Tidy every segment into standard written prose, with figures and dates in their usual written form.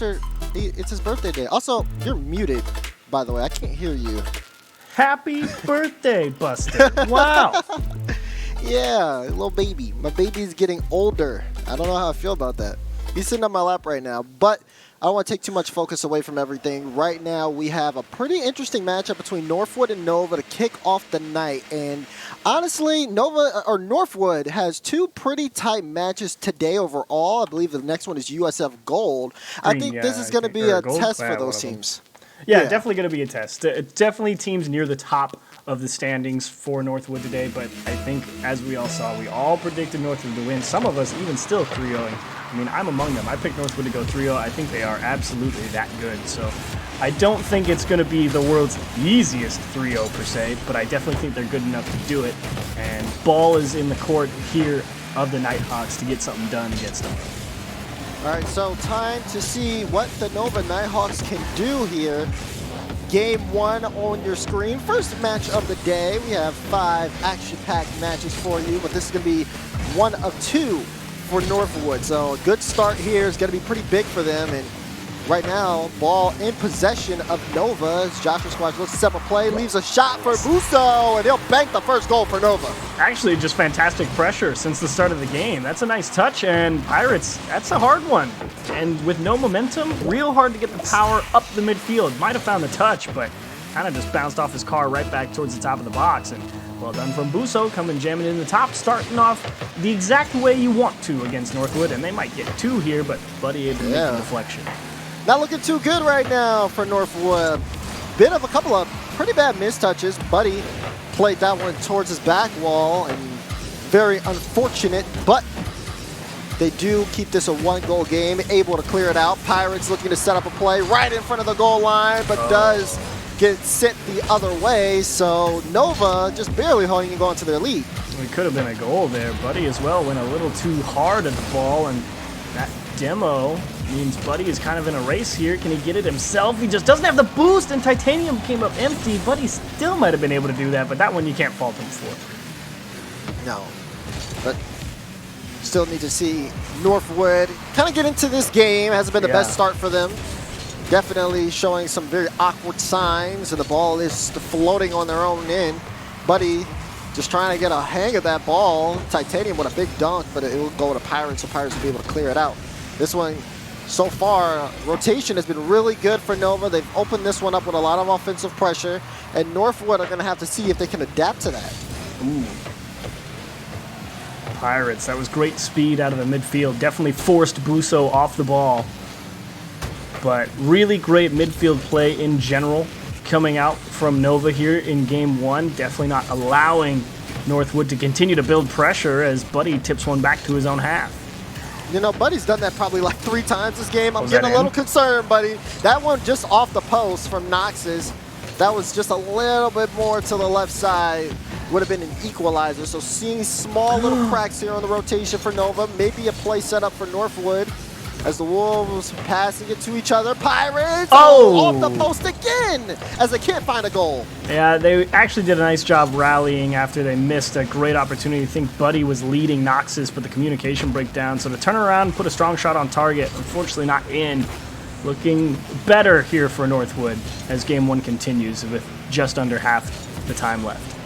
It's his birthday day. Also, you're muted, by the way. I can't hear you. Happy birthday, Buster. Wow. Yeah, little baby. My baby's getting older. I don't know how I feel about that. He's sitting on my lap right now, but I don't want to take too much focus away from everything. Right now, we have a pretty interesting matchup between Northwood and Nova to kick off the night. And honestly, Northwood has two pretty tight matches today overall. I believe the next one is USF Gold. I think this is going to be a test for those teams. Yeah, definitely going to be a test. It's definitely teams near the top of the standings for Northwood today, but I think, as we all saw, we all predicted Northwood to win. Some of us even still 3-0ing. I mean, I'm among them. I picked Northwood to go 3-0. I think they are absolutely that good. So I don't think it's going to be the world's easiest 3-0 per se, but I definitely think they're good enough to do it. And ball is in the court here of the Nighthawks to get something done against them. All right, so time to see what the Nova Nighthawks can do here. Game one on your screen. First match of the day. We have 5 action-packed matches for you, but this is going to be one of 2 for Northwood. So a good start here is going to be pretty big for them. And right now, ball in possession of Nova as Joshua Squash looks to set up a play, leaves a shot for Busso, and he'll bank the first goal for Nova. Actually, just fantastic pressure since the start of the game. That's a nice touch, and Pirates, that's a hard one. And with no momentum, real hard to get the power up the midfield. Might have found the touch, but kind of just bounced off his car right back towards the top of the box. And well done from Busso, coming jamming in the top, starting off the exact way you want to against Northwood. And they might get 2 here, but Buddy able to make the deflection. Not looking too good right now for Northwood. Bit of a couple of pretty bad mistouches. Buddy played that one towards his back wall, and very unfortunate, but they do keep this a 1-goal game, able to clear it out. Pirates looking to set up a play right in front of the goal line, but does get sent the other way, so Nova just barely holding on to their lead. It could have been a goal there. Buddy as well went a little too hard at the ball, and that demo means Buddy is kind of in a race here. Can he get it himself? He just doesn't have the boost, and Titanium came up empty. Buddy still might have been able to do that, but that one you can't fault him for. No, but still need to see Northwood kind of get into this game. Hasn't been the best start for them. Definitely showing some very awkward signs, and the ball is floating on their own end. Buddy just trying to get a hang of that ball. Titanium with a big dunk, but it will go to Pirates, so Pirates will be able to clear it out. This one, so far, rotation has been really good for Nova. They've opened this one up with a lot of offensive pressure, and Northwood are going to have to see if they can adapt to that. Ooh. Pirates, that was great speed out of the midfield. Definitely forced Busso off the ball. But really great midfield play in general coming out from Nova here in game one. Definitely not allowing Northwood to continue to build pressure as Buddy tips one back to his own half. You know, Buddy's done that probably like 3 times this game. I'm getting a little concerned, Buddy. That one just off the post from Knox's. That was just a little bit more to the left side. Would have been an equalizer. So seeing small little cracks here on the rotation for Nova. Maybe a play set up for Northwood as the Wolves passing it to each other. Pirates off the post again as they can't find a goal. Yeah, they actually did a nice job rallying after they missed a great opportunity. I think Buddy was leading Noxus, but the communication breakdown. So to turn around and put a strong shot on target, unfortunately not in. Looking better here for Northwood as game one continues with just under half the time left.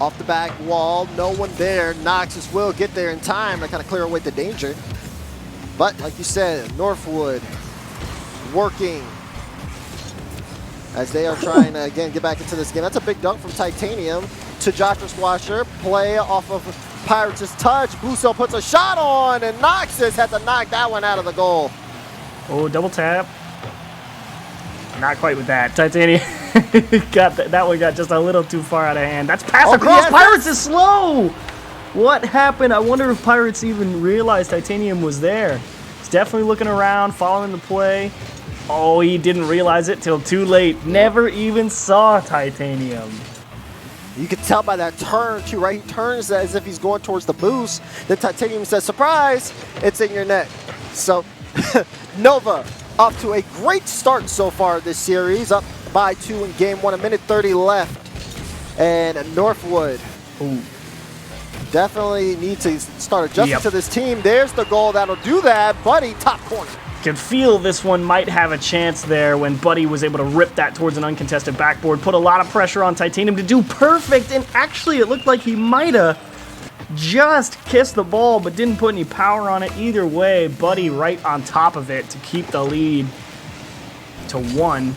Off the back wall, no one there. Noxus will get there in time to kind of clear away the danger. But like you said, Northwood working as they are trying to, again, get back into this game. That's a big dunk from Titanium to Joshua Squasher. Play off of Pirates' touch. Busso puts a shot on, and Noxus had to knock that one out of the goal. Oh, double tap. Not quite with that. Titanium got that one got just a little too far out of hand. That's pass across. Pirates is slow. What happened? I wonder if Pirates even realized Titanium was there. He's definitely looking around, following the play. Oh, he didn't realize it till too late. Never even saw Titanium. You can tell by that turn, too, right? He turns as if he's going towards the boost. Then Titanium says, surprise, it's in your net. So, Nova off to a great start so far this series. Up by 2 in game 1, 1:30 left. And Northwood definitely need to start adjusting to this team. There's the goal that'll do that. Buddy, top corner. Could feel this one might have a chance there when Buddy was able to rip that towards an uncontested backboard, put a lot of pressure on Titanium to do perfect, and actually it looked like he might have just kissed the ball but didn't put any power on it. Either way, Buddy right on top of it to keep the lead to 1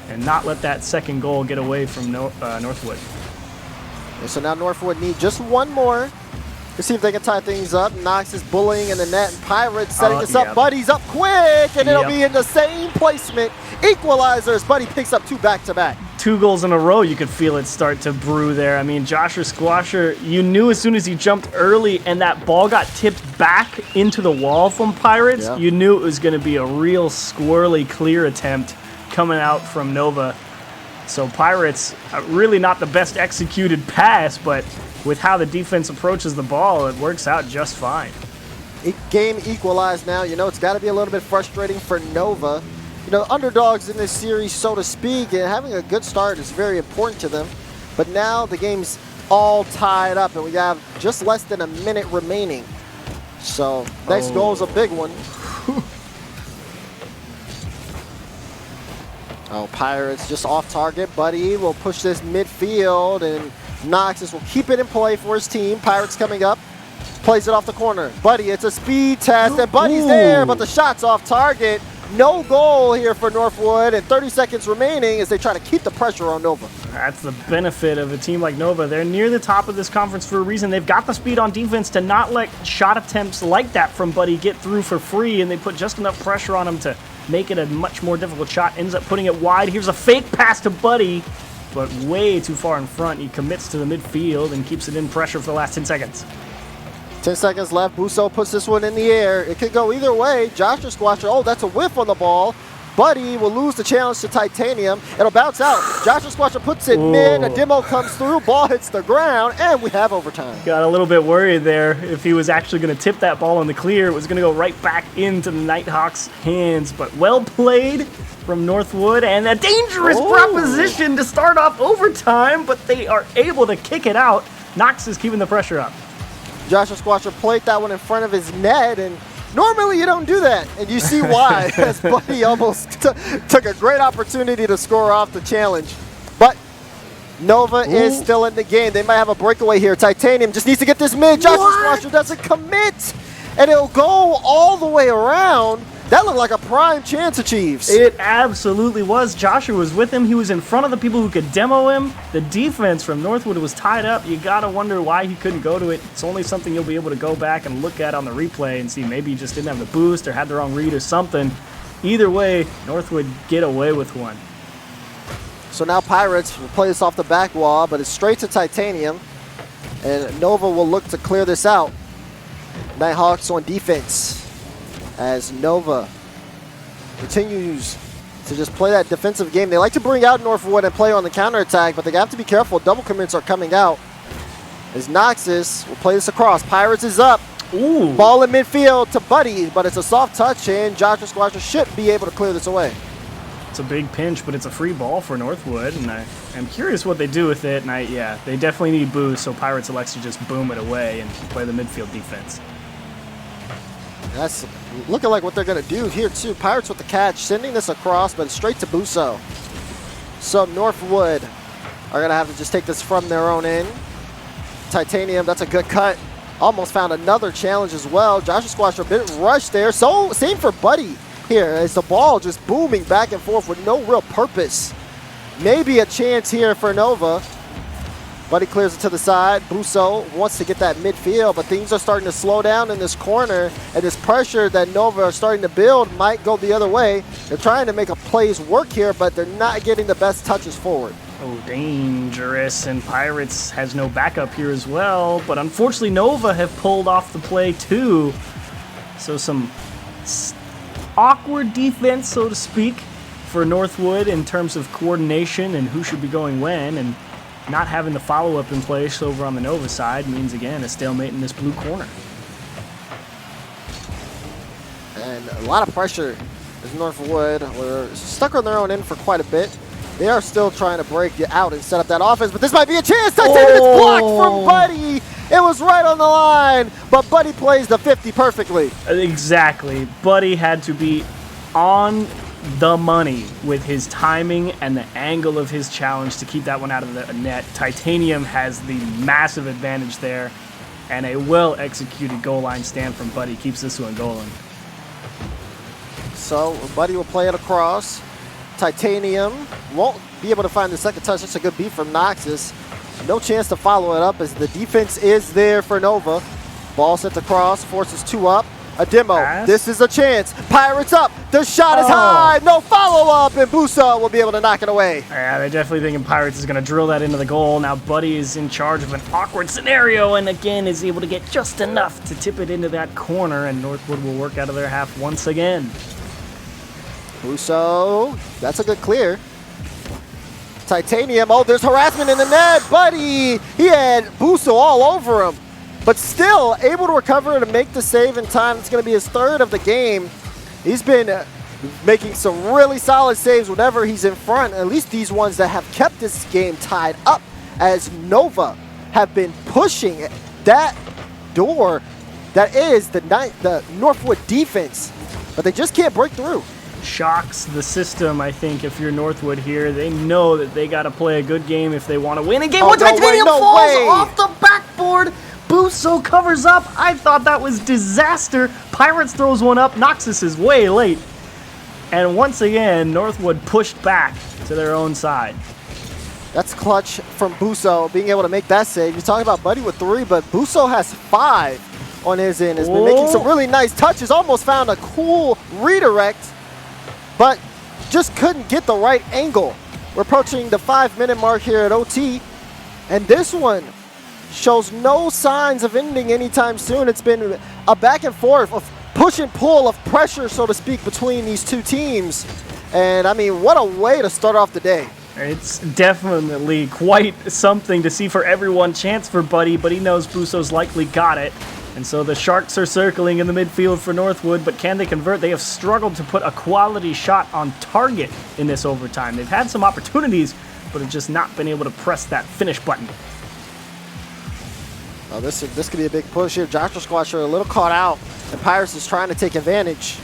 and not let that second goal get away from Northwood. And so now Northwood need just one more to see if they can tie things up. Knox is bullying in the net, and Pirates setting this up. Buddy's up quick, and it'll be in the same placement. Equalizers. Buddy picks up 2 back-to-back. 2 goals in a row, you could feel it start to brew there. I mean, Joshua Squasher, you knew as soon as he jumped early and that ball got tipped back into the wall from Pirates, you knew it was going to be a real squirrely clear attempt coming out from Nova. So Pirates, really not the best executed pass, but with how the defense approaches the ball, it works out just fine. Game equalized now. You know, it's got to be a little bit frustrating for Nova. You know, underdogs in this series, so to speak, and having a good start is very important to them. But now the game's all tied up, and we have just less than a minute remaining. So next goal is a big one. Pirates just off target. Buddy will push this midfield, and Noxus will keep it in play for his team. Pirates coming up. Plays it off the corner. Buddy, it's a speed test, and Buddy's there, but the shot's off target. No goal here for Northwood, and 30 seconds remaining as they try to keep the pressure on Nova. That's the benefit of a team like Nova. They're near the top of this conference for a reason. They've got the speed on defense to not let shot attempts like that from Buddy get through for free, and they put just enough pressure on him to make it a much more difficult shot. Ends up putting it wide. Here's a fake pass to Buddy, but way too far in front. He commits to the midfield and keeps it in pressure for the last 10 seconds. 10 seconds left. Busso puts this one in the air. It could go either way. Joshua Squatcher, that's a whiff on the ball. Buddy will lose the challenge to Titanium. It'll bounce out. Joshua Squatcher puts it mid. A demo comes through. Ball hits the ground, and we have overtime. Got a little bit worried there. If he was actually going to tip that ball in the clear, it was going to go right back into the Nighthawks' hands. But well played from Northwood, and a dangerous proposition to start off overtime, but they are able to kick it out. Knox is keeping the pressure up. Joshua Squatcher played that one in front of his net, and normally you don't do that, and you see why, as Buddy almost took a great opportunity to score off the challenge. But Nova is still in the game. They might have a breakaway here. Titanium just needs to get this mid. Joshua Squatcher doesn't commit, and it'll go all the way around. That looked like a prime chance of Chiefs. It absolutely was. Joshua was with him. He was in front of the people who could demo him. The defense from Northwood was tied up. You got to wonder why he couldn't go to it. It's only something you'll be able to go back and look at on the replay and see maybe he just didn't have the boost or had the wrong read or something. Either way, Northwood get away with one. So now Pirates will play this off the back wall, but it's straight to Titanium, and Nova will look to clear this out. Nighthawks on defense, as Nova continues to just play that defensive game. They like to bring out Northwood and play on the counterattack, but they have to be careful. Double commits are coming out. As Noxus will play this across. Pirates is up. Ball in midfield to Buddy, but it's a soft touch, and Joshua Squatcher should be able to clear this away. It's a big pinch, but it's a free ball for Northwood, and I'm curious what they do with it. And they definitely need boost, so Pirates elects to just boom it away and play the midfield defense. That's looking like what they're going to do here, too. Pirates with the catch, sending this across, but straight to Busso. So Northwood are going to have to just take this from their own end. Titanium, that's a good cut. Almost found another challenge as well. Joshua Squatcher a bit rushed there. So same for Buddy here, as the ball just booming back and forth with no real purpose. Maybe a chance here for Nova. Buddy clears it to the side. Busso wants to get that midfield, but things are starting to slow down in this corner, and this pressure that Nova are starting to build might go the other way. They're trying to make a plays work here, but they're not getting the best touches forward. Oh, dangerous, and Pirates has no backup here as well, but unfortunately Nova have pulled off the play too. So some awkward defense, so to speak, for Northwood in terms of coordination and who should be going when, and not having the follow-up in place over on the Nova side means, again, a stalemate in this blue corner. And a lot of pressure as Northwood were stuck on their own end for quite a bit. They are still trying to break it out and set up that offense, but this might be a chance. Titanium is blocked from Buddy, It was right on the line, but Buddy plays the 50 perfectly. Exactly. Buddy had to be on the money with his timing and the angle of his challenge to keep that one out of the net. Titanium has the massive advantage there, and a well-executed goal line stand from Buddy keeps this one going. So Buddy will play it across. Titanium won't be able to find the second touch. That's a good beat from Noxus. No chance to follow it up as the defense is there for Nova. Ball sent across, forces 2 up. A demo. Pass. This is a chance. Pirates up. The shot is high. No follow-up, and Buso will be able to knock it away. Yeah, they're definitely thinking Pirates is going to drill that into the goal. Now Buddy is in charge of an awkward scenario and again is able to get just enough to tip it into that corner, and Northwood will work out of their half once again. Buso, that's a good clear. Titanium, oh, there's harassment in the net. Buddy, he had Buso all over him, but still able to recover and make the save in time. It's going to be his 3rd of the game. He's been making some really solid saves whenever he's in front, at least these ones that have kept this game tied up, as Nova have been pushing that door that is the Northwood defense, but they just can't break through. Shocks the system, I think, if you're Northwood here. They know that they got to play a good game if they want to win. And game one, Titanium falls off the backboard. Buso covers up. I thought that was disaster. Pirates throws one up. Noxus is way late. And once again, Northwood pushed back to their own side. That's clutch from Buso, being able to make that save. You're talking about Buddy with 3, but Buso has 5 on his end. Has been making some really nice touches. Almost found a cool redirect, but just couldn't get the right angle. We're approaching the 5-minute mark here at OT, and this one shows no signs of ending anytime soon. It's been a back and forth of push and pull of pressure, so to speak, between these two teams. And I mean, what a way to start off the day. It's definitely quite something to see for everyone. Chance for Buddy, but he knows Buso's likely got it. And so the Sharks are circling in the midfield for Northwood, but can they convert? They have struggled to put a quality shot on target in this overtime. They've had some opportunities, but have just not been able to press that finish button. Oh, this could be a big push here. Joshua Squatcher a little caught out, and Pirates is trying to take advantage.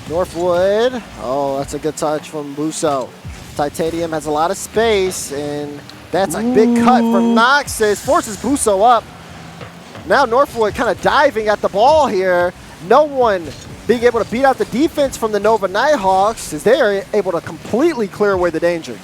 Northwood, oh, that's a good touch from Buso. Titanium has a lot of space, and that's a big cut from Noxus. Forces Buso up. Now Northwood kind of diving at the ball here. No one being able to beat out the defense from the Nova Nighthawks as they are able to completely clear away the danger.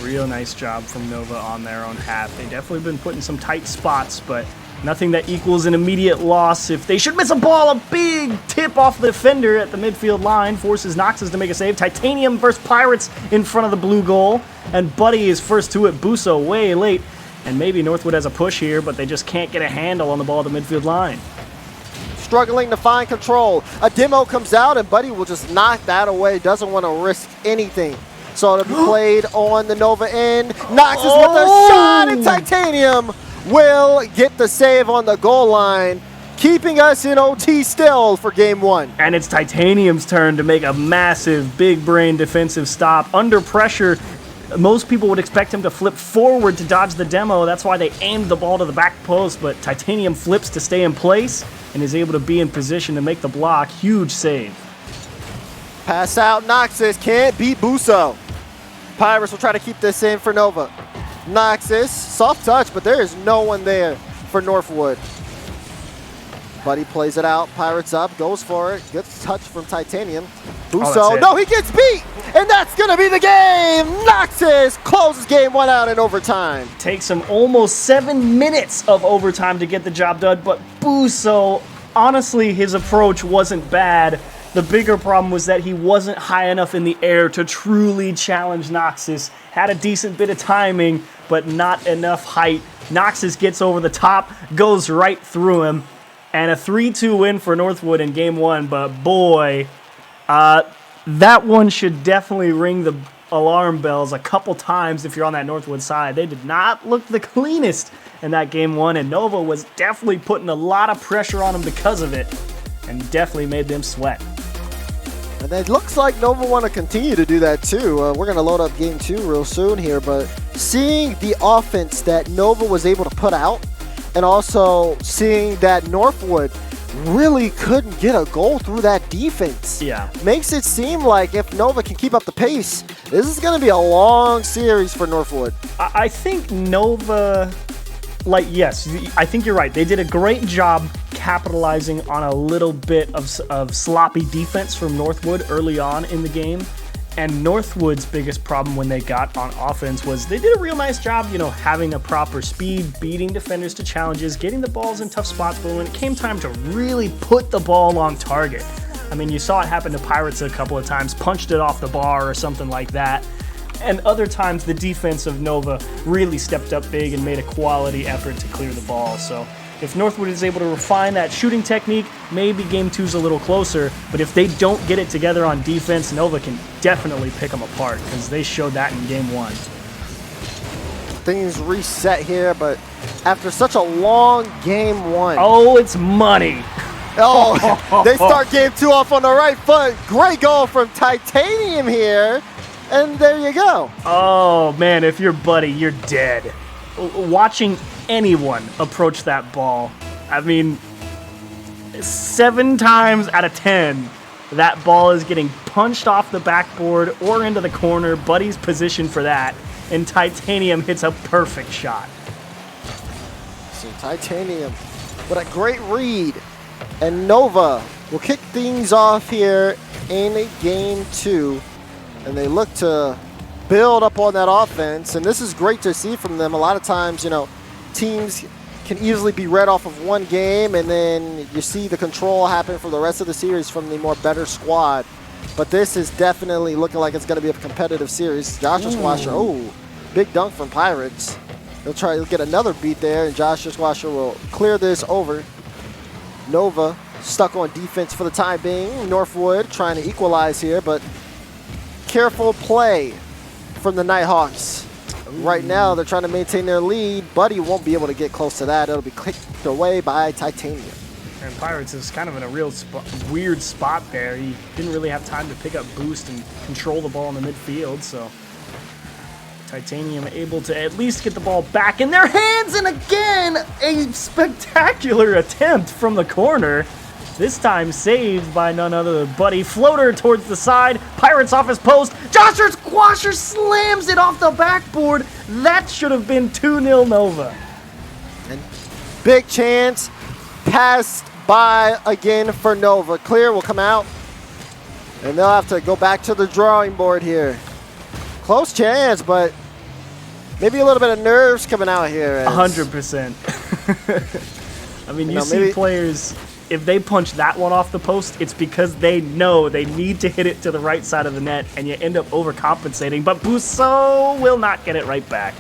Real nice job from Nova on their own half. They've definitely been put in some tight spots, but nothing that equals an immediate loss. If they should miss a ball, a big tip off the defender at the midfield line forces Noxus to make a save. Titanium versus Pirates in front of the blue goal, and Buddy is first to it. Buso way late. And maybe Northwood has a push here, but they just can't get a handle on the ball at the midfield line. Struggling to find control. A demo comes out, and Buddy will just knock that away. Doesn't want to risk anything. So it'll be played on the Nova end. Noxus with a shot, and Titanium will get the save on the goal line, keeping us in OT still for game one. And it's Titanium's turn to make a massive, big brain defensive stop. Under pressure, most people would expect him to flip forward to dodge the demo. That's why they aimed the ball to the back post, but Titanium flips to stay in place and is able to be in position to make the block. Huge save. Pass out, Noxus can't beat Buso. Pirates will try to keep this in for Nova. Noxus, soft touch, but there is no one there for Northwood. Buddy plays it out, Pirates up, goes for it, good touch from Titanium. Buso, no, he gets beat, and that's gonna be the game! Noxus closes game one out in overtime. Takes him almost 7 minutes of overtime to get the job done, but Buso, honestly, his approach wasn't bad. The bigger problem was that he wasn't high enough in the air to truly challenge Noxus. Had a decent bit of timing, but not enough height. Noxus gets over the top, goes right through him, and a 3-2 win for Northwood in game one. But boy, that one should definitely ring the alarm bells a couple times if you're on that Northwood side. They did not look the cleanest in that game one, and Nova was definitely putting a lot of pressure on them because of it, and definitely made them sweat. And it looks like Nova want to continue to do that too. We're going to load up game two real soon here, but seeing the offense that Nova was able to put out and also seeing that Northwood really couldn't get a goal through that defense. Yeah. Makes it seem like if Nova can keep up the pace, this is going to be a long series for Northwood. I think Nova, like, yes, I think you're right. They did a great job capitalizing on a little bit of sloppy defense from Northwood early on in the game. And Northwood's biggest problem when they got on offense was they did a real nice job, having a proper speed, beating defenders to challenges, getting the balls in tough spots, but when it came time to really put the ball on target, I mean, you saw it happen to Pirates a couple of times, punched it off the bar or something like that. And other times the defense of Nova really stepped up big and made a quality effort to clear the ball. So if Northwood is able to refine that shooting technique, maybe Game 2's a little closer. But if they don't get it together on defense, Nova can definitely pick them apart because they showed that in Game 1. Things reset here, but after such a long Game 1. Oh, it's money. Oh, they start Game 2 off on the right foot. Great goal from Titanium here. And there you go. Oh, man, if you're Buddy, you're dead. Watching anyone approach that ball, I mean, 7 times out of 10, that ball is getting punched off the backboard or into the corner. Buddy's positioned for that, and Titanium hits a perfect shot. So Titanium, what a great read. And Nova will kick things off here in Game 2. And they look to build up on that offense. And this is great to see from them. A lot of times, teams can easily be read off of one game, and then you see the control happen for the rest of the series from the more better squad. But this is definitely looking like it's going to be a competitive series. Josh Squasher, big dunk from Pirates. He'll try to get another beat there, and Josh Squasher will clear this over. Nova stuck on defense for the time being. Northwood trying to equalize here, but careful play from the Nighthawks. Right now, they're trying to maintain their lead. Buddy won't be able to get close to that. It'll be kicked away by Titanium. And Pirates is kind of in a real weird spot there. He didn't really have time to pick up boost and control the ball in the midfield, so Titanium able to at least get the ball back in their hands, and again, a spectacular attempt from the corner. This time saved by none other than Buddy. Floater towards the side. Pirates off his post. Joshua Squasher slams it off the backboard. That should have been 2-0 Nova. And big chance. Passed by again for Nova. Clear will come out. And they'll have to go back to the drawing board here. Close chance, but maybe a little bit of nerves coming out here. 100%. I mean, you see players, if they punch that one off the post, it's because they know they need to hit it to the right side of the net, and you end up overcompensating. But Busso will not get it right back.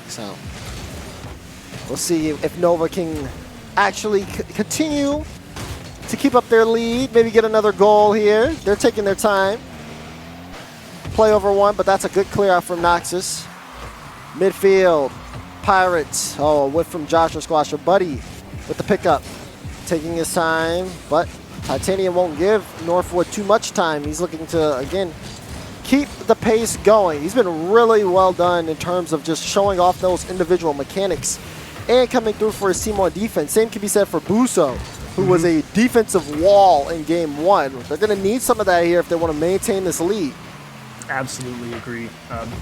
So we'll see if Nova can actually continue to keep up their lead, maybe get another goal here. They're taking their time. Play over one, but that's a good clear out from Noxus. Midfield, Pirates. Oh, went from Joshua Squasher. Buddy with the pickup, taking his time, but Titanium won't give Northwood too much time. He's looking to, again, keep the pace going. He's been really well done in terms of just showing off those individual mechanics and coming through for his team on defense. Same can be said for Busso, who was a defensive wall in Game 1. They're going to need some of that here if they want to maintain this lead. Absolutely agree.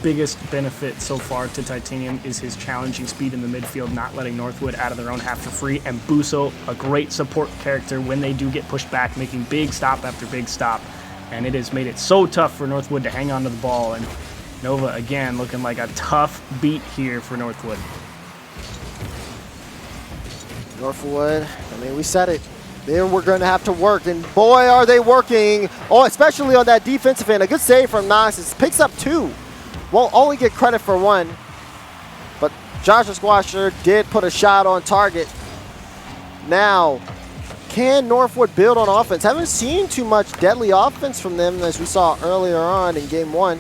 Biggest benefit so far to Titanium is his challenging speed in the midfield, not letting Northwood out of their own half for free. And Busso, a great support character when they do get pushed back, making big stop after big stop. And it has made it so tough for Northwood to hang on to the ball. And Nova, again, looking like a tough beat here for Northwood. Northwood, I mean, we said it. There we're going to have to work, and boy, are they working. Oh, especially on that defensive end. A good save from Noxus. Picks up 2. Won't only get credit for 1. But Joshua Squasher did put a shot on target. Now, can Northwood build on offense? Haven't seen too much deadly offense from them as we saw earlier on in Game 1.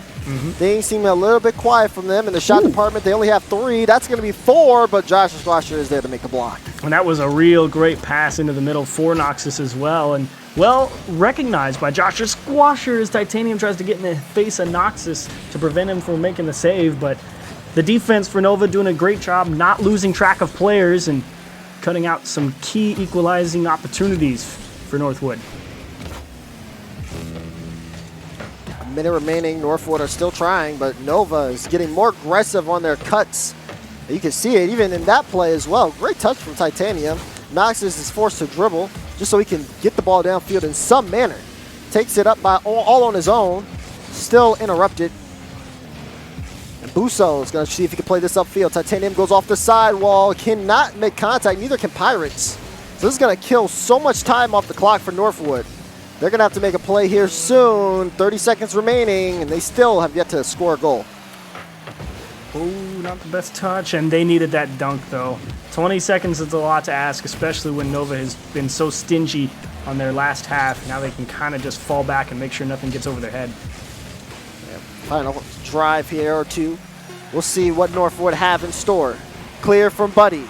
Things seem a little bit quiet from them. In the shot department, they only have 3. That's going to be 4, but Joshua Squasher is there to make a block. And that was a real great pass into the middle for Noxus as well. And well recognized by Joshua Squasher as Titanium tries to get in the face of Noxus to prevent him from making the save. But the defense for Nova doing a great job not losing track of players and cutting out some key equalizing opportunities for Northwood. A minute remaining. Northwood are still trying, but Nova is getting more aggressive on their cuts. You can see it even in that play as well. Great touch from Titanium. Noxus is forced to dribble just so he can get the ball downfield in some manner. Takes it up by all on his own. Still interrupted. And Busso is going to see if he can play this upfield. Titanium goes off the sidewall. Cannot make contact. Neither can Pirates. So this is going to kill so much time off the clock for Northwood. They're going to have to make a play here soon. 30 seconds remaining, and they still have yet to score a goal. Oh, not the best touch, and they needed that dunk, though. 20 seconds is a lot to ask, especially when Nova has been so stingy on their last half. Now they can kind of just fall back and make sure nothing gets over their head. Yeah, final drive here or two. We'll see what Northwood have in store. Clear from Buddy.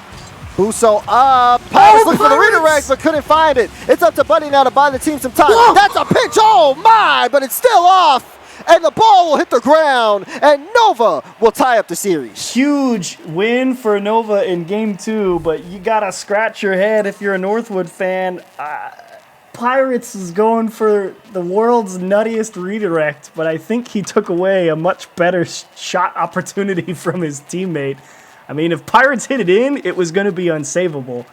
Busso up. Pirates looking for the redirect, but couldn't find it. It's up to Buddy now to buy the team some time. Whoa. That's a pitch. Oh, my, but it's still off. And the ball will hit the ground, and Nova will tie up the series. Huge win for Nova in Game 2, but you got to scratch your head if you're a Northwood fan. Pirates is going for the world's nuttiest redirect, but I think he took away a much better shot opportunity from his teammate. I mean, if Pirates hit it in, it was going to be unsavable,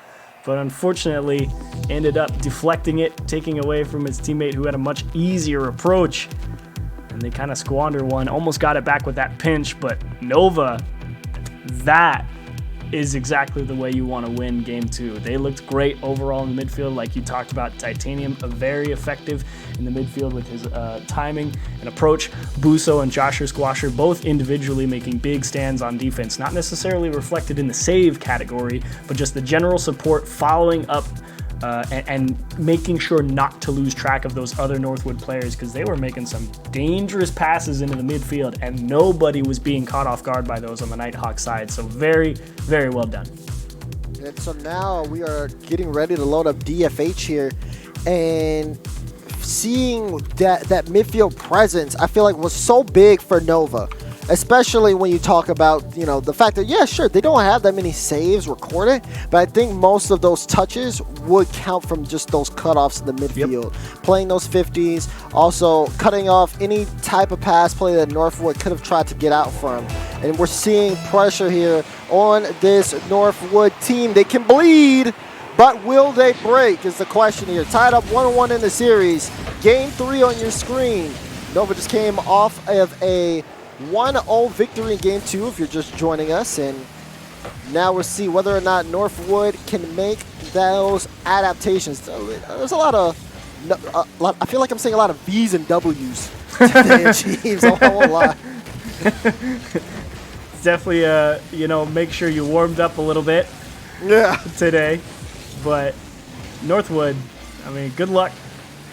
but unfortunately ended up deflecting it, taking away from his teammate who had a much easier approach. And they kind of squander one, almost got it back with that pinch, but Nova, that is exactly the way you want to win Game 2. They looked great overall in the midfield, like you talked about. Titanium, very effective in the midfield with his timing and approach. Busso and Joshua Squasher, both individually making big stands on defense, not necessarily reflected in the save category, but just the general support, following up and making sure not to lose track of those other Northwood players, because they were making some dangerous passes into the midfield and nobody was being caught off guard by those on the Nighthawks side. So very, very well done. And so now we are getting ready to load up DFH here, and seeing that midfield presence, I feel like was so big for Nova. Especially when you talk about, you know, the fact that, yeah, sure, they don't have that many saves recorded, but I think most of those touches would count from just those cutoffs in the midfield. Yep. Playing those 50s, also cutting off any type of pass play that Northwood could have tried to get out from. And we're seeing pressure here on this Northwood team. They can bleed, but will they break is the question here. Tied up 1-1 in the series. Game 3 on your screen. Nova just came off of a 1-0 victory in Game 2 if you're just joining us, and now we'll see whether or not Northwood can make those adaptations. There's a lot of, I feel like I'm saying a lot of V's and W's today in Chiefs, a whole lot. Definitely, you know, make sure you warmed up a little bit today, but Northwood, I mean, good luck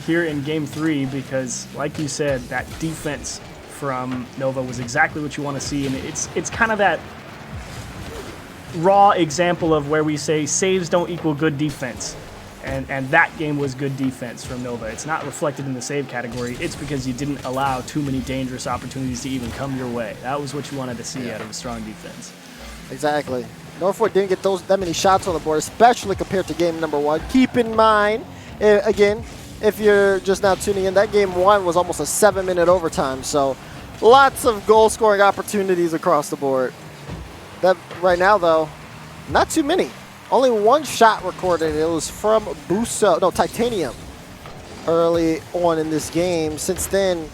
here in Game 3, because like you said, that defense from Nova was exactly what you want to see, and it's kind of that raw example of where we say saves don't equal good defense, and that game was good defense from Nova. It's not reflected in the save category. It's because you didn't allow too many dangerous opportunities to even come your way. That was what you wanted to see out of a strong defense. Exactly. Northwood didn't get that many shots on the board, especially compared to game number 1. Keep in mind, again, if you're just now tuning in, that game 1 was almost a 7-minute overtime, so lots of goal-scoring opportunities across the board. That right now, though, not too many. Only one shot recorded. It was from Titanium early on in this game. Since then,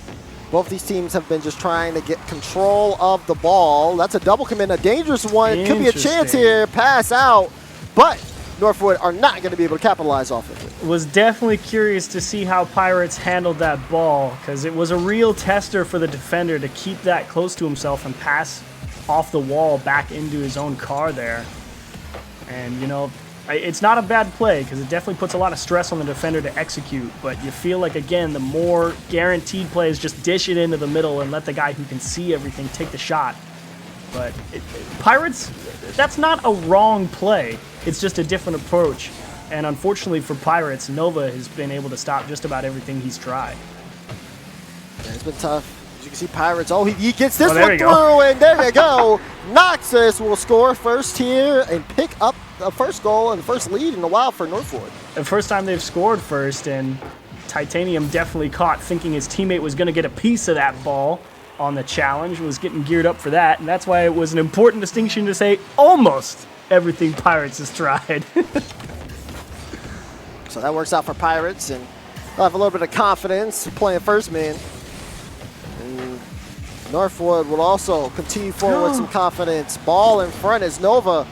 both these teams have been just trying to get control of the ball. That's a double commit, a dangerous one. Could be a chance here. Pass out, but Northwood are not going to be able to capitalize off of it. Was definitely curious to see how Pirates handled that ball, because it was a real tester for the defender to keep that close to himself and pass off the wall back into his own car there. And, you know, it's not a bad play, because it definitely puts a lot of stress on the defender to execute, but you feel like, again, the more guaranteed play is just dish it into the middle and let the guy who can see everything take the shot. But Pirates, that's not a wrong play. It's just a different approach. And unfortunately for Pirates, Nova has been able to stop just about everything he's tried. Yeah, it's been tough. As you can see, Pirates, he gets this there one you through, go. and there you go. Noxus will score first here and pick up the first goal and the first lead in a while for Northwood. The first time they've scored first, and Titanium definitely caught thinking his teammate was going to get a piece of that ball on the challenge, was getting geared up for that, and that's why it was an important distinction to say almost everything Pirates has tried. So that works out for Pirates, and they'll have a little bit of confidence playing first man. And Northwood will also continue forward with some confidence. Ball in front as Nova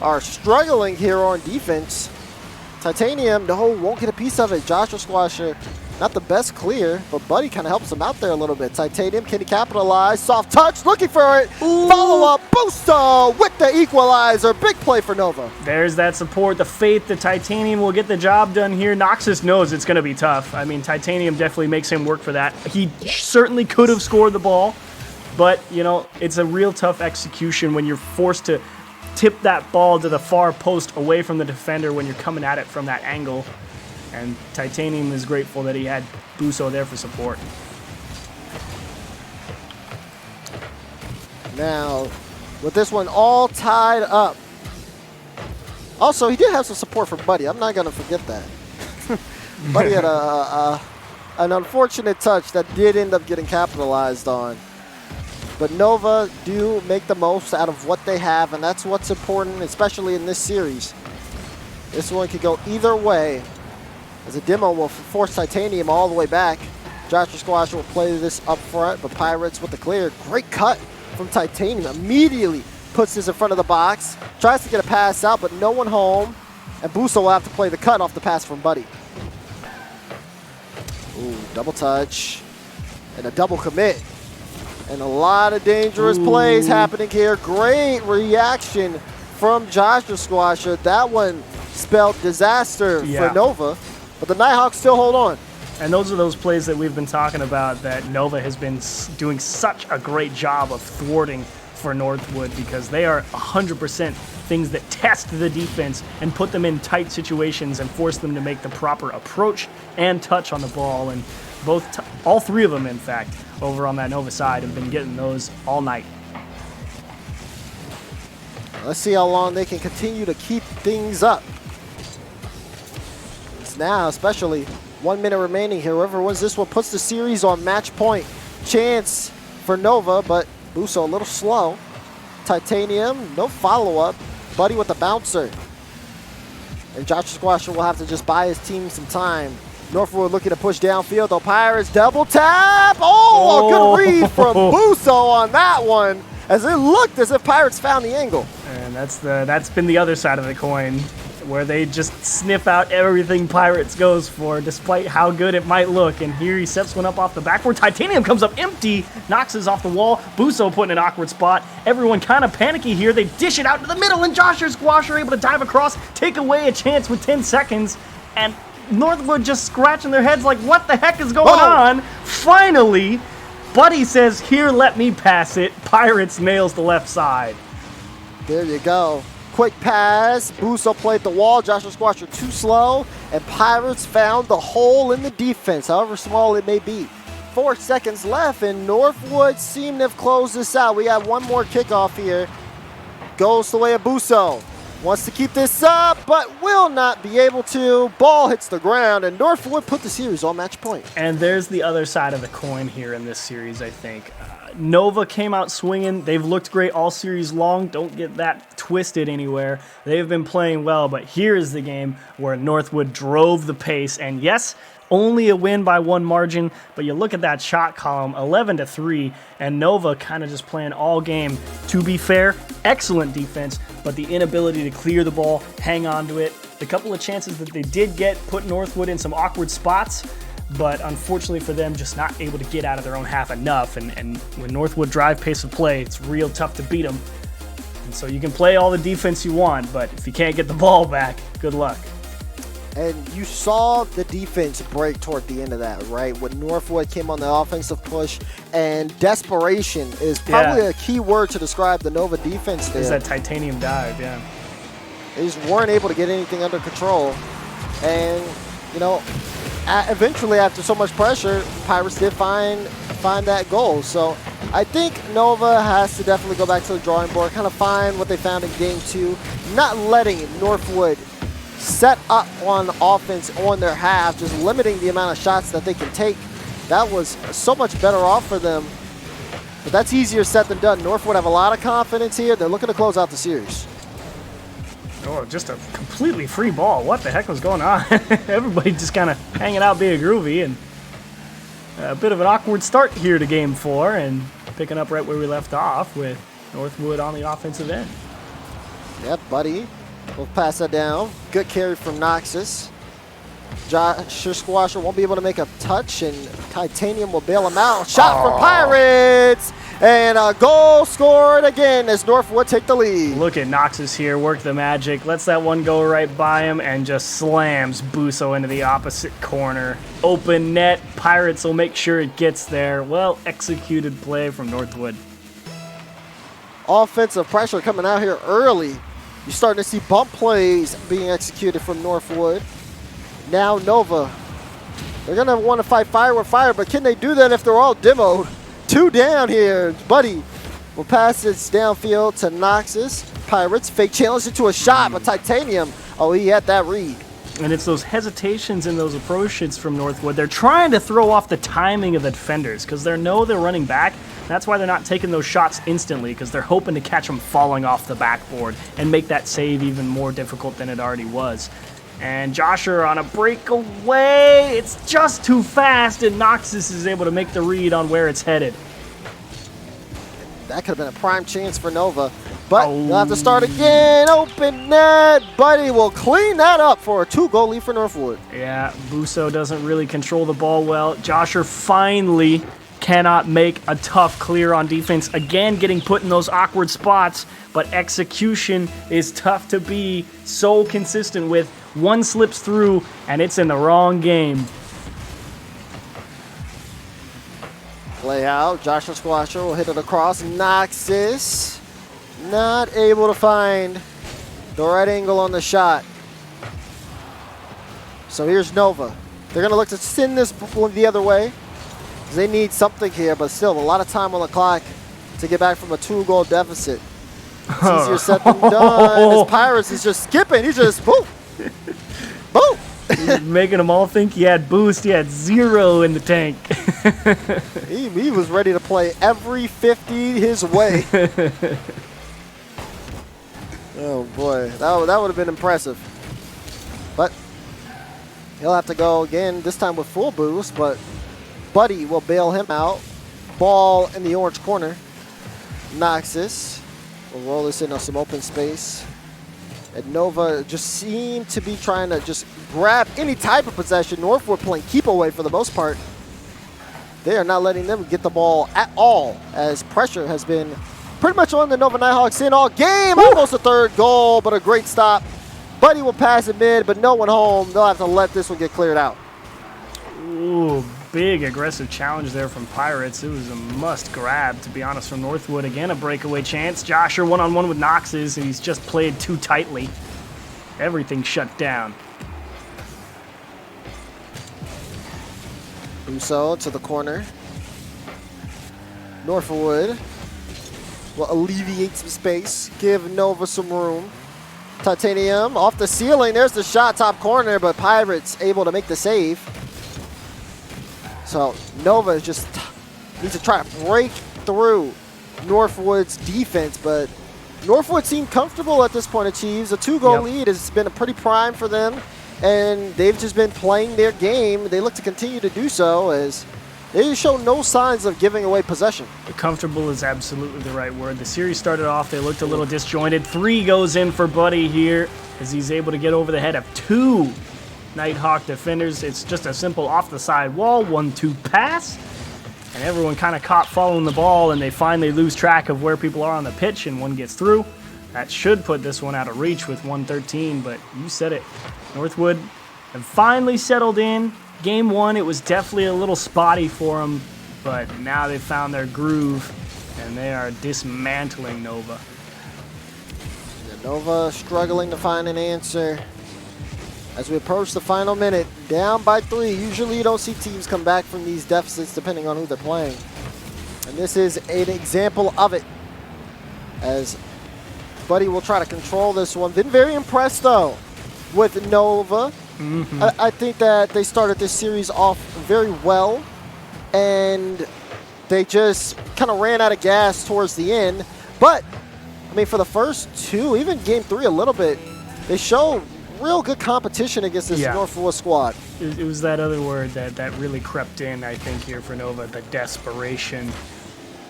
are struggling here on defense. Titanium, no, won't get a piece of it. Joshua Squasher, not the best clear, but Buddy kind of helps him out there a little bit. Titanium, can he capitalize? Soft touch, looking for it. Follow-up, Busto with the equalizer. Big play for Nova. There's that support, the faith that Titanium will get the job done here. Noxus knows it's going to be tough. I mean, Titanium definitely makes him work for that. He certainly could have scored the ball, but, you know, it's a real tough execution when you're forced to tip that ball to the far post away from the defender when you're coming at it from that angle. And Titanium is grateful that he had Buso there for support. Now, with this one all tied up. Also, he did have some support from Buddy. I'm not going to forget that. Buddy had an unfortunate touch that did end up getting capitalized on. But Nova do make the most out of what they have, and that's what's important, especially in this series. This one could go either way, as a demo will force Titanium all the way back. Joshua Squash will play this up front, but Pirates with the clear. Great cut from Titanium. Immediately puts this in front of the box. Tries to get a pass out, but no one home. And Buso will have to play the cut off the pass from Buddy. Ooh, double touch. And a double commit. And a lot of dangerous plays happening here. Great reaction from Joshua Squasher. That one spelled disaster for Nova. But the Nighthawks still hold on. And those are those plays that we've been talking about that Nova has been doing such a great job of thwarting for Northwood, because they are 100% things that test the defense and put them in tight situations and force them to make the proper approach and touch on the ball. And all three of them, in fact, over on that Nova side have been getting those all night. Let's see how long they can continue to keep things up. It's now, especially 1 minute remaining here. Whoever wins this one puts the series on match point. Chance for Nova, but Buso a little slow. Titanium, no follow-up. Buddy with the bouncer. And Joshua Squasher will have to just buy his team some time. Northwood looking to push downfield, though. Pirates double tap. Oh, a good read from Buso on that one, as it looked as if Pirates found the angle. And that's been the other side of the coin, where they just sniff out everything Pirates goes for, despite how good it might look. And here he sets one up off the backboard. Titanium comes up empty, knocks us off the wall. Buso put in an awkward spot. Everyone kind of panicky here. They dish it out to the middle, and Joshua Squasher able to dive across, take away a chance with 10 seconds. And Northwood just scratching their heads like, what the heck is going on? Finally, Buddy says, here, let me pass it. Pirates nails the left side. There you go. Quick pass. Buso played the wall. Joshua Squasher too slow. And Pirates found the hole in the defense, however small it may be. 4 seconds left, and Northwood seem to have closed this out. We have one more kickoff here. Goes the way of Buso. Wants to keep this up, but will not be able to. Ball hits the ground, and Northwood put the series on match point. And there's the other side of the coin here in this series, I think. Nova came out swinging. They've looked great all series long. Don't get that twisted anywhere. They've been playing well, but here's the game where Northwood drove the pace. And yes, only a win by 1 margin, but you look at that shot column, 11-3, and Nova kind of just playing all game. To be fair, excellent defense, but the inability to clear the ball, hang on to it. The couple of chances that they did get put Northwood in some awkward spots, but unfortunately for them, just not able to get out of their own half enough. And when Northwood drive pace of play, it's real tough to beat them. And so you can play all the defense you want, but if you can't get the ball back, good luck. And you saw the defense break toward the end of that, right? When Northwood came on the offensive push, and desperation is probably a key word to describe the Nova defense there. There's that Titanium dive, They just weren't able to get anything under control. And, you know, eventually after so much pressure, Pirates did find find that goal. So I think Nova has to definitely go back to the drawing board, kind of find what they found in game 2, not letting Northwood set up on offense on their half, just limiting the amount of shots that they can take. That was so much better off for them. But that's easier said than done. Northwood have a lot of confidence here. They're looking to close out the series. Oh, just a completely free ball. What the heck was going on? Everybody just kind of hanging out being groovy, and a bit of an awkward start here to game 4, and picking up right where we left off with Northwood on the offensive end. Yep, Buddy. We'll pass that down. Good carry from Noxus. Josh Squasher won't be able to make a touch, and Titanium will bail him out. Shot for Pirates! And a goal scored again as Northwood take the lead. Look at Noxus here, work the magic, lets that one go right by him, and just slams Buso into the opposite corner. Open net, Pirates will make sure it gets there. Well executed play from Northwood. Offensive pressure coming out here early. You're starting to see bump plays being executed from Northwood. Now Nova, they're going to want to fight fire with fire, but can they do that if they're all demoed? 2 down here. Buddy will pass this downfield to Noxus. Pirates fake challenge into a shot, but Titanium, oh, he had that read. And it's those hesitations and those approaches from Northwood. They're trying to throw off the timing of the defenders because they know they're running back. That's why they're not taking those shots instantly, because they're hoping to catch them falling off the backboard and make that save even more difficult than it already was. And Josher on a breakaway. It's just too fast, and Noxus is able to make the read on where it's headed. That could have been a prime chance for Nova, but they'll have to start again. Open net. Buddy will clean that up for a 2-goal lead for Northwood. Yeah, Buso doesn't really control the ball well. Josher finally cannot make a tough clear on defense. Again, getting put in those awkward spots, but execution is tough to be so consistent with. One slips through, and it's in the wrong game. Play out. Joshua Squasher will hit it across. Noxus not able to find the right angle on the shot. So here's Nova. They're going to look to send this the other way. They need something here, but still a lot of time on the clock to get back from a 2-goal deficit. It's easier said than done. As Pirates is just skipping. He's just boom. Boom. He's making them all think he had boost. He had 0 in the tank. he was ready to play every 50 his way. Oh boy, that would have been impressive. But he'll have to go again, this time with full boost, but Buddy will bail him out. Ball in the orange corner. Noxus will roll this into some open space. And Nova just seemed to be trying to just grab any type of possession. Northwood playing keep away for the most part. They are not letting them get the ball at all, as pressure has been pretty much on the Nova Nighthawks in all game. Almost a 3rd goal, but a great stop. Buddy will pass it mid, but no one home. They'll have to let this one get cleared out. Ooh, big aggressive challenge there from Pirates. It was a must grab, to be honest, from Northwood. Again, a breakaway chance. Josher one-on-one with Noxus, and he's just played too tightly. Everything shut down. Buso to the corner. Northwood will alleviate some space, give Nova some room. Titanium off the ceiling. There's the shot, top corner, but Pirates able to make the save. So Nova just needs to try to break through Northwood's defense, but Northwood seemed comfortable at this point, achieves a 2-goal lead. Has been a pretty prime for them, and they've just been playing their game. They look to continue to do so as they show no signs of giving away possession. Comfortable is absolutely the right word. The series started off, they looked a little disjointed. 3 goes in for Buddy here as he's able to get over the head of 2 Nighthawk defenders. It's just a simple off the side wall, 1-2 pass, and everyone kind of caught following the ball, and they finally lose track of where people are on the pitch, and one gets through. That should put this one out of reach with 113, but you said it. Northwood have finally settled in. Game 1, it was definitely a little spotty for them, but now they've found their groove, and they are dismantling Nova. Yeah, Nova struggling to find an answer. As we approach the final minute, down by 3. Usually you don't see teams come back from these deficits depending on who they're playing. And this is an example of it, as Buddy will try to control this one. Been very impressed, though, with Nova. I think that they started this series off very well, and they just kind of ran out of gas towards the end. But, I mean, for the first two, even Game 3 a little bit, they show real good competition against this Northwood squad. It was that other word that really crept in, I think, here for Nova, the desperation.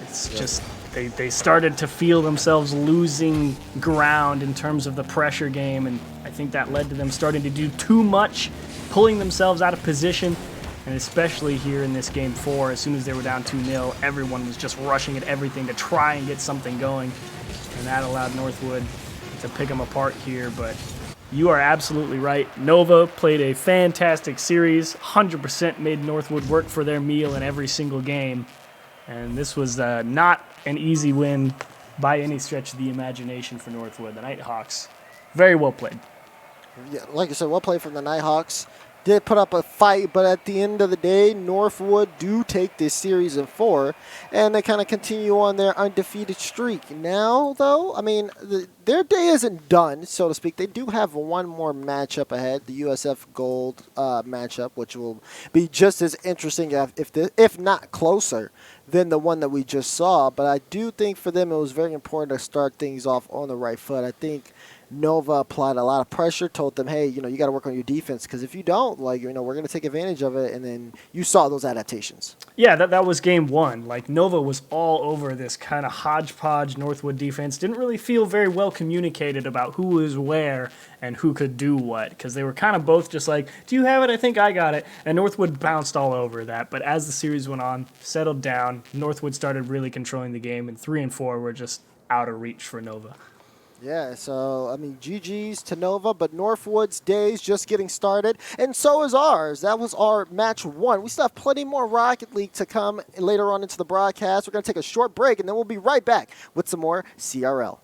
It's just they started to feel themselves losing ground in terms of the pressure game, and I think that led to them starting to do too much, pulling themselves out of position, and especially here in this Game 4, as soon as they were down 2-0, everyone was just rushing at everything to try and get something going, and that allowed Northwood to pick them apart here, but you are absolutely right. Nova played a fantastic series, 100% made Northwood work for their meal in every single game. And this was not an easy win by any stretch of the imagination for Northwood. The Nighthawks, very well played. Yeah, like I said, well played from the Nighthawks. Did put up a fight, but at the end of the day, Northwood do take this series in 4, and they kind of continue on their undefeated streak. Now, though, I mean, their day isn't done, so to speak. They do have one more matchup ahead, the USF Gold matchup, which will be just as interesting, if not closer, than the one that we just saw. But I do think for them it was very important to start things off on the right foot. I think Nova applied a lot of pressure, told them, hey, you got to work on your defense, because if you don't, we're going to take advantage of it, and then you saw those adaptations. Yeah, that was Game 1. Nova was all over this kind of hodgepodge Northwood defense. Didn't really feel very well communicated about who was where and who could do what, because they were kind of both just like, do you have it? I think I got it. And Northwood bounced all over that. But as the series went on, settled down, Northwood started really controlling the game, and 3 and 4 were just out of reach for Nova. Yeah, so, I mean, GG's to Nova, but Northwood's day's just getting started, and so is ours. That was our match 1. We still have plenty more Rocket League to come later on into the broadcast. We're going to take a short break, and then we'll be right back with some more CRL.